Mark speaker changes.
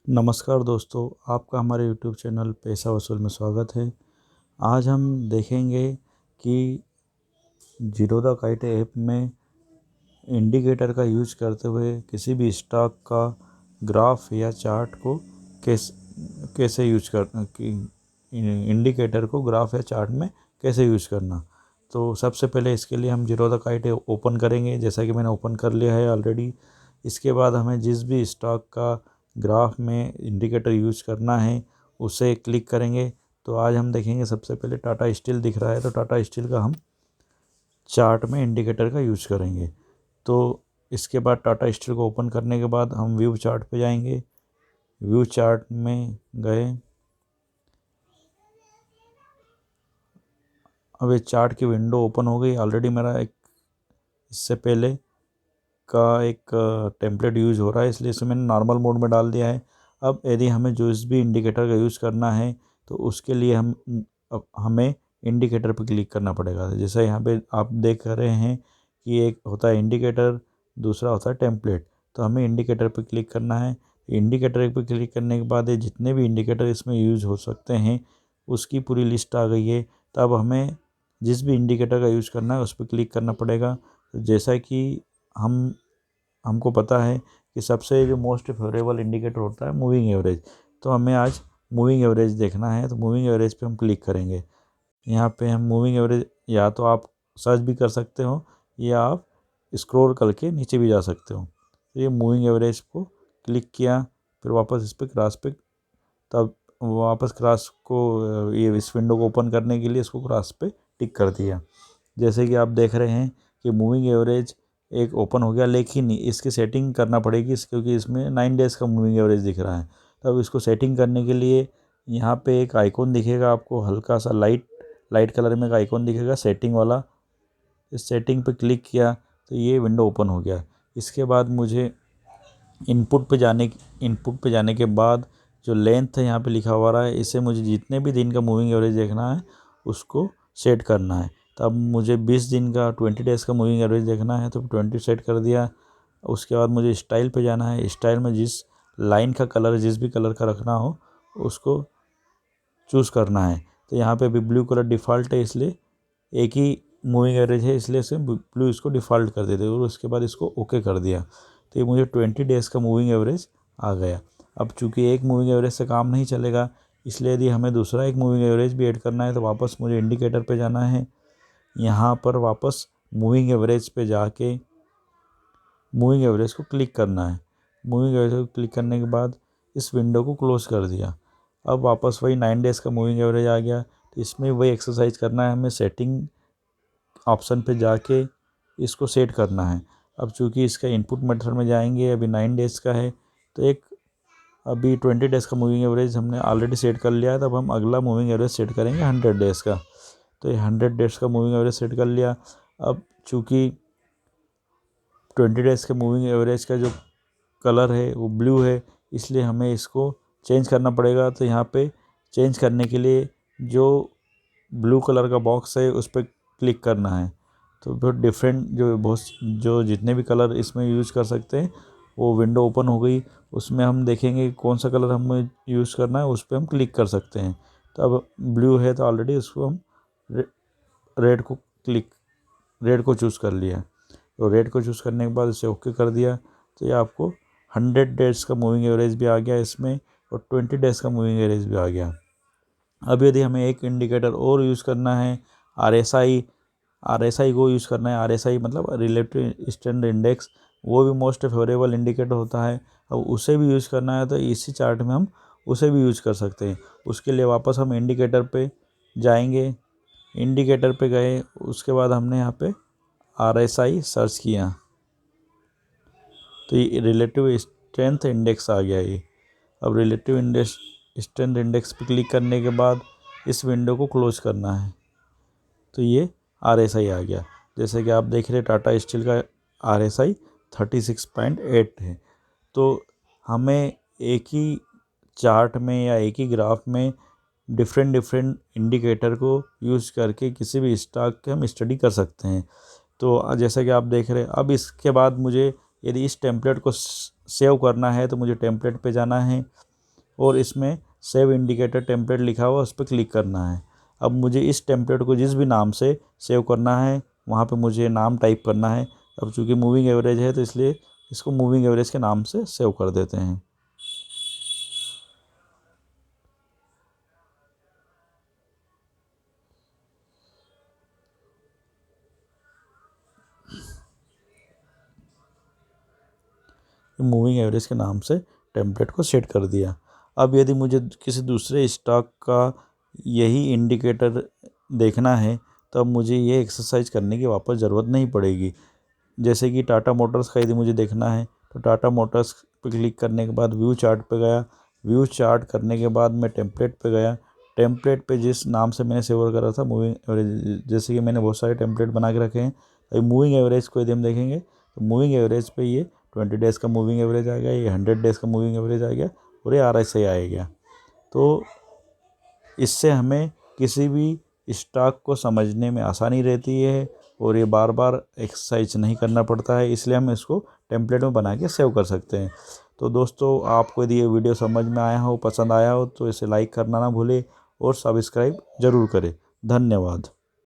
Speaker 1: नमस्कार दोस्तों, आपका हमारे यूट्यूब चैनल पैसा वसूल में स्वागत है। आज हम देखेंगे कि जीरोधा काइट ऐप में इंडिकेटर का यूज करते हुए किसी भी स्टॉक का ग्राफ या चार्ट को कैसे यूज करना कि इंडिकेटर को ग्राफ या चार्ट में कैसे यूज करना। तो सबसे पहले इसके लिए हम जीरोधा काइट ओपन करेंगे, जैसा कि मैंने ओपन कर लिया है ऑलरेडी। इसके बाद हमें जिस भी स्टॉक का ग्राफ में इंडिकेटर यूज करना है उसे क्लिक करेंगे। तो आज हम देखेंगे, सबसे पहले टाटा स्टील दिख रहा है तो टाटा स्टील का हम चार्ट में इंडिकेटर का यूज करेंगे। तो इसके बाद टाटा स्टील को ओपन करने के बाद हम व्यू चार्ट पे जाएंगे। व्यू चार्ट में गए, अब ये चार्ट की विंडो ओपन हो गई। ऑलरेडी मेरा एक इससे पहले का एक टेम्पलेट यूज हो रहा है, इसलिए इसे मैंने नॉर्मल मोड में डाल दिया है। अब यदि हमें जो इस भी इंडिकेटर का यूज़ करना है तो उसके लिए हमें इंडिकेटर पर क्लिक करना पड़ेगा। जैसे यहाँ पे आप देख रहे हैं कि एक होता है इंडिकेटर, दूसरा होता है टेम्पलेट। तो हमें इंडिकेटर पर क्लिक करना है। इंडिकेटर पर क्लिक करने के बाद ये जितने भी इंडिकेटर इसमें यूज़ हो सकते हैं उसकी पूरी लिस्ट आ गई है। तब हमें जिस भी इंडिकेटर का यूज़ करना है उस पर क्लिक करना पड़ेगा। तो जैसा कि हमको पता है कि सबसे जो मोस्ट फेवरेबल इंडिकेटर होता है मूविंग एवरेज। तो हमें आज मूविंग एवरेज देखना है, तो मूविंग एवरेज पे हम क्लिक करेंगे। यहाँ पे हम मूविंग एवरेज या तो आप सर्च भी कर सकते हो या आप स्क्रॉल करके नीचे भी जा सकते हो। तो ये मूविंग एवरेज को क्लिक किया, फिर वापस इस पर क्रॉस पे, तब वापस क्रॉस को ये इस विंडो को ओपन करने के लिए इसको क्रॉस पे टिक कर दिया। जैसे कि आप देख रहे हैं कि मूविंग एवरेज एक ओपन हो गया, लेकिन इसकी सेटिंग करना पड़ेगी क्योंकि इसमें 9 डेज़ का मूविंग एवरेज दिख रहा है। तब इसको सेटिंग करने के लिए यहाँ पे एक आइकॉन दिखेगा आपको, हल्का सा लाइट कलर में एक आइकॉन दिखेगा सेटिंग वाला। इस सेटिंग पे क्लिक किया तो ये विंडो ओपन हो गया। इसके बाद मुझे इनपुट पे जाने के बाद जो लेंथ है यहाँ पे लिखा हुआ रहा है, इसे मुझे जितने भी दिन का मूविंग एवरेज देखना है उसको सेट करना है। तब मुझे 20 दिन का 20 डेज़ का मूविंग एवरेज देखना है तो 20 सेट कर दिया। उसके बाद मुझे स्टाइल पे जाना है। स्टाइल में जिस लाइन का कलर, जिस भी कलर का रखना हो उसको चूज़ करना है। तो यहाँ पे भी ब्लू कलर डिफ़ॉल्ट है, इसलिए एक ही मूविंग एवरेज है इसलिए से ब्लू इसको डिफ़ॉल्ट कर देते और उसके बाद इसको ओके कर दिया। तो ये मुझे 20 डेज़ का मूविंग एवरेज आ गया। अब चूँकि एक मूविंग एवरेज से काम नहीं चलेगा, इसलिए यदि हमें दूसरा एक मूविंग एवरेज भी ऐड करना है तो वापस मुझे इंडिकेटर पे जाना है। यहाँ पर वापस मूविंग एवरेज पे जाके मूविंग एवरेज को क्लिक करना है। मूविंग एवरेज को क्लिक करने के बाद इस विंडो को क्लोज़ कर दिया। अब वापस वही 9 डेज़ का मूविंग एवरेज आ गया। तो इसमें वही एक्सरसाइज करना है, हमें सेटिंग ऑप्शन पे जाके इसको सेट करना है। अब चूँकि इसका इनपुट मेथड में जाएंगे, अभी 9 डेज़ का है तो अभी 20 डेज़ का मूविंग एवरेज हमने ऑलरेडी सेट कर लिया है। तब हम अगला मूविंग एवरेज सेट करेंगे 100 डेज़ का। तो ये 100 डेज़ का मूविंग एवरेज सेट कर लिया। अब चूँकि 20 डेज़ के मूविंग एवरेज का जो कलर है वो ब्लू है, इसलिए हमें इसको चेंज करना पड़ेगा। तो यहाँ पे चेंज करने के लिए जो ब्लू कलर का बॉक्स है उस पर क्लिक करना है। तो बहुत जो जितने भी कलर इसमें यूज़ कर सकते हैं वो विंडो ओपन हो गई। उसमें हम देखेंगे कौन सा कलर हमें यूज़ करना है, उस पर हम क्लिक कर सकते हैं। तो अब ब्लू है तो ऑलरेडी उसको हम रेड को चूज़ कर लिया। तो रेड को चूज़ करने के बाद इसे ओके कर दिया। तो ये आपको 100 डेज़ का मूविंग एवरेज भी आ गया इसमें और 20 डेज़ का मूविंग एवरेज भी आ गया। अब यदि हमें एक इंडिकेटर और यूज़ करना है, आरएसआई को यूज़ करना है। आरएसआई मतलब रिलेटिव स्टैंडर्ड इंडेक्स, वो भी मोस्ट फेवरेबल इंडिकेटर होता है। अब उसे भी यूज़ करना है तो इसी चार्ट में हम उसे भी यूज़ कर सकते हैं। उसके लिए वापस हम इंडिकेटर पे जाएंगे। इंडिकेटर पे गए, उसके बाद हमने यहाँ पे आरएसआई सर्च किया तो ये रिलेटिव स्ट्रेंथ इंडेक्स आ गया ये। अब रिलेटिव स्ट्रेंथ इंडेक्स पे क्लिक करने के बाद इस विंडो को क्लोज करना है। तो ये आरएसआई आ गया। जैसे कि आप देख रहे टाटा स्टील का आरएसआई 36.8 है। तो हमें एक ही चार्ट में या एक ही ग्राफ में डिफरेंट इंडिकेटर को यूज़ करके किसी भी स्टॉक की हम स्टडी कर सकते हैं। तो जैसा कि आप देख रहे हैं, अब इसके बाद मुझे यदि इस टेम्पलेट को सेव करना है तो मुझे टेम्पलेट पे जाना है। और इसमें सेव इंडिकेटर टेम्पलेट लिखा हुआ उस पर क्लिक करना है। अब मुझे इस टेम्पलेट को जिस भी नाम से सेव करना है वहाँ पे मुझे नाम टाइप करना है। अब चूँकि मूविंग एवरेज है तो इसलिए इसको मूविंग एवरेज के नाम से सेव कर देते हैं। मूविंग एवरेज के नाम से टेम्पलेट को सेट कर दिया। अब यदि मुझे किसी दूसरे स्टॉक का यही इंडिकेटर देखना है तो अब मुझे ये एक्सरसाइज करने की वापस ज़रूरत नहीं पड़ेगी। जैसे कि टाटा मोटर्स का यदि मुझे देखना है तो टाटा मोटर्स पे क्लिक करने के बाद व्यू चार्ट पे गया। व्यू चार्ट करने के बाद मैं टेम्पलेट पे गया। टेम्पलेट पे जिस नाम से मैंने सेव करा था मूविंग एवरेज, जैसे कि मैंने बहुत सारे टेम्पलेट बना के रखे हैं, तो मूविंग एवरेज को यदि हम देखेंगे तो मूविंग एवरेज पे ये 20 डेज़ का मूविंग एवरेज आ गया, ये 100 डेज़ का मूविंग एवरेज आ गया और ये RSI आ गया। तो इससे हमें किसी भी स्टॉक को समझने में आसानी रहती है और ये बार बार एक्सरसाइज नहीं करना पड़ता है, इसलिए हम इसको टेम्पलेट में बना के सेव कर सकते हैं। तो दोस्तों, आपको यदि ये वीडियो समझ में आया हो, पसंद आया हो तो इसे लाइक करना ना भूलें और सब्सक्राइब ज़रूर करें। धन्यवाद।